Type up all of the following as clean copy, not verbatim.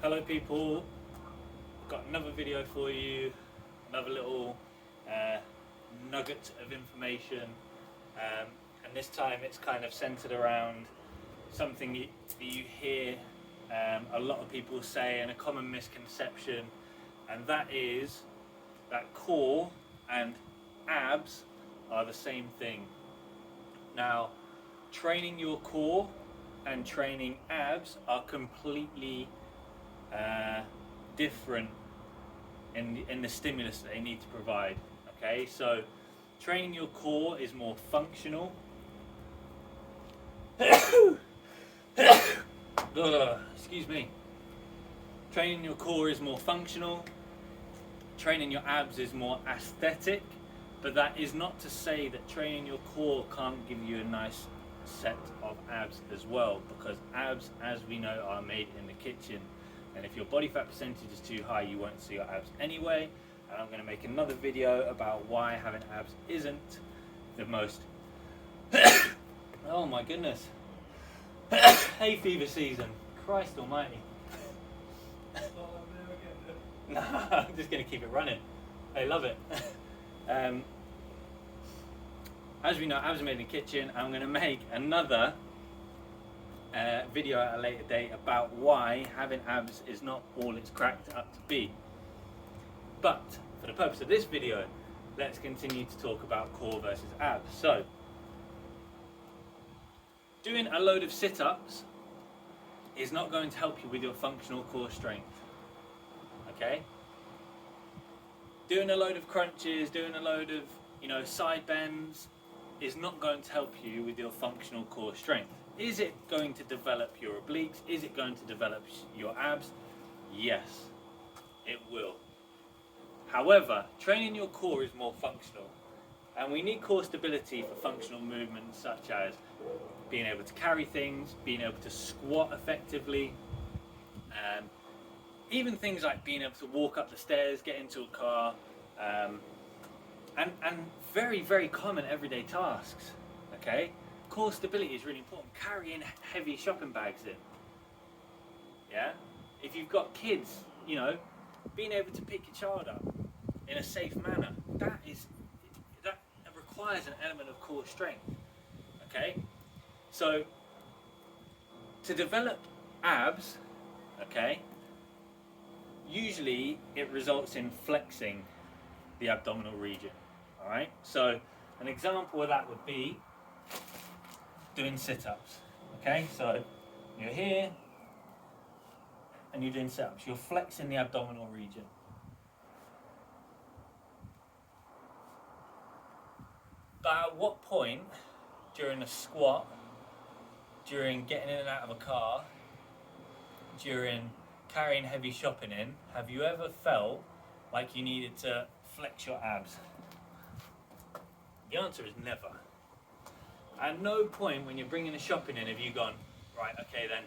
Hello people, got another video for you, another little nugget of information, and this time it's kind of centered around something that you hear a lot of people say, and a common misconception, and that is that core and abs are the same thing. Now, training your core and training abs are completely different in the stimulus that they need to provide. Okay, so training your core is more functional. Excuse me. Training your core is more functional. Training your abs is more aesthetic, but that is not to say that training your core can't give you a nice set of abs as well, because abs, as we know, are made in the kitchen. And if your body fat percentage is too high, you won't see your abs anyway. And I'm going to make another video about why having abs isn't the most oh my goodness, hay fever season, Christ almighty. Nah, I'm just going to keep it running. I love it. As we know, abs are made in the kitchen. I'm going to make another video at a later date about why having abs is not all it's cracked up to be. But for the purpose of this video, let's continue to talk about core versus abs. So, doing a load of sit-ups is not going to help you with your functional core strength. Okay? Doing a load of crunches, doing a load of, side bends is not going to help you with your functional core strength. Is it going to develop your obliques? Is it going to develop your abs? Yes, it will. However, training your core is more functional, and we need core stability for functional movements such as being able to carry things, being able to squat effectively, even things like being able to walk up the stairs, get into a car, and very, very common everyday tasks. Okay? Core stability is really important. Carrying heavy shopping bags in. Yeah? If you've got kids, being able to pick your child up in a safe manner, that requires an element of core strength. Okay? So, to develop abs, okay, usually it results in flexing the abdominal region. Alright? So, an example of that would be doing sit-ups. Okay, so you're here and you're doing sit-ups. You're flexing the abdominal region. But at what point during a squat, during getting in and out of a car, during carrying heavy shopping in, have you ever felt like you needed to flex your abs? The answer is never. At no point when you're bringing the shopping in have you gone, right, okay then,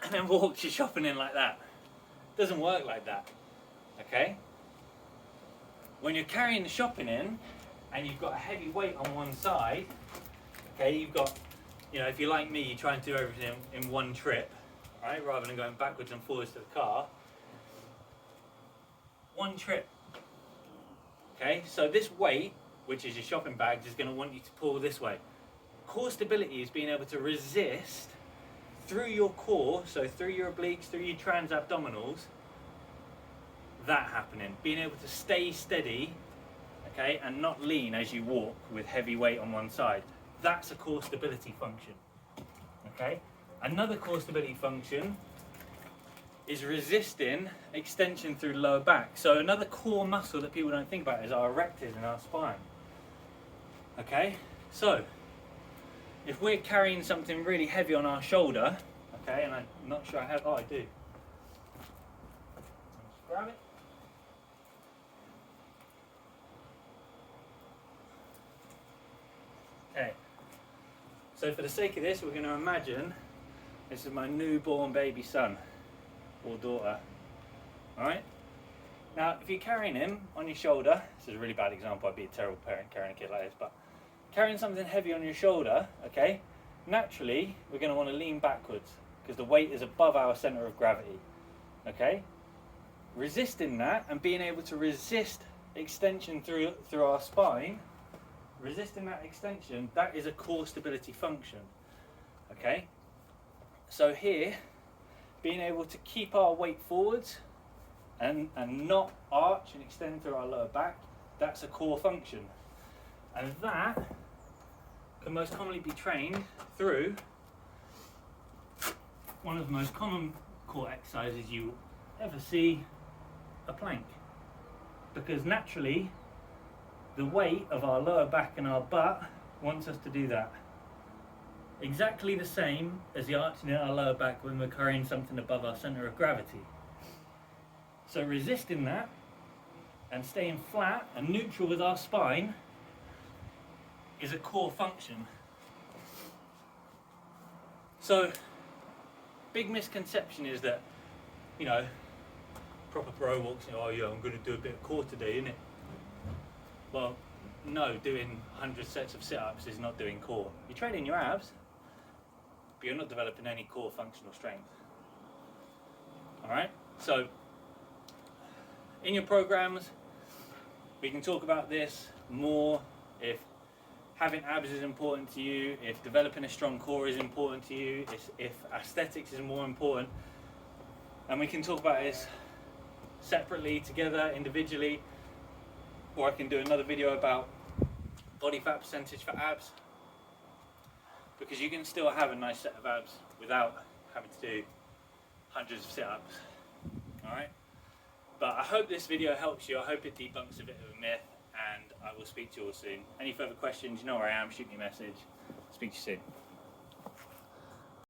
and then walked your shopping in like that. It doesn't work like that, okay? When you're carrying the shopping in and you've got a heavy weight on one side, okay, you've got, if you're like me, you try and do everything in one trip, right, rather than going backwards and forwards to the car. One trip, okay? So this weight, which is your shopping bags, is going to want you to pull this way. Core stability is being able to resist through your core, so through your obliques, through your transabdominals, that happening. Being able to stay steady, okay, and not lean as you walk with heavy weight on one side. That's a core stability function, okay? Another core stability function is resisting extension through lower back. So another core muscle that people don't think about is our erectors and our spine. Okay, so if we're carrying something really heavy on our shoulder, okay, and I'm not sure I have, I do. Just grab it. Okay, so for the sake of this, we're going to imagine this is my newborn baby son or daughter. Alright? Now, if you're carrying him on your shoulder, this is a really bad example, I'd be a terrible parent carrying a kid like this, but carrying something heavy on your shoulder, okay, naturally we're going to want to lean backwards because the weight is above our center of gravity. Okay? Resisting that and being able to resist extension through our spine, resisting that extension, that is a core stability function. Okay? So here, being able to keep our weight forwards and not arch and extend through our lower back, that's a core function. And that can most commonly be trained through one of the most common core exercises you ever see, a plank. Because naturally, the weight of our lower back and our butt wants us to do that. Exactly the same as the arching in our lower back when we're carrying something above our center of gravity. So resisting that and staying flat and neutral with our spine is a core function. So, big misconception is that, you know, proper pro walks, oh yeah, I'm going to do a bit of core today, innit? Well, no, doing 100 sets of sit-ups is not doing core. You're training your abs, but you're not developing any core functional strength. Alright? So, in your programs, we can talk about this more. If having abs is important to you, if developing a strong core is important to you, if aesthetics is more important, and we can talk about this separately, together, individually, or I can do another video about body fat percentage for abs, because you can still have a nice set of abs without having to do hundreds of sit-ups. Alright? But I hope this video helps you. I hope it debunks a bit of a myth, and I will speak to you all soon. Any further questions, you know where I am, shoot me a message. Speak to you soon.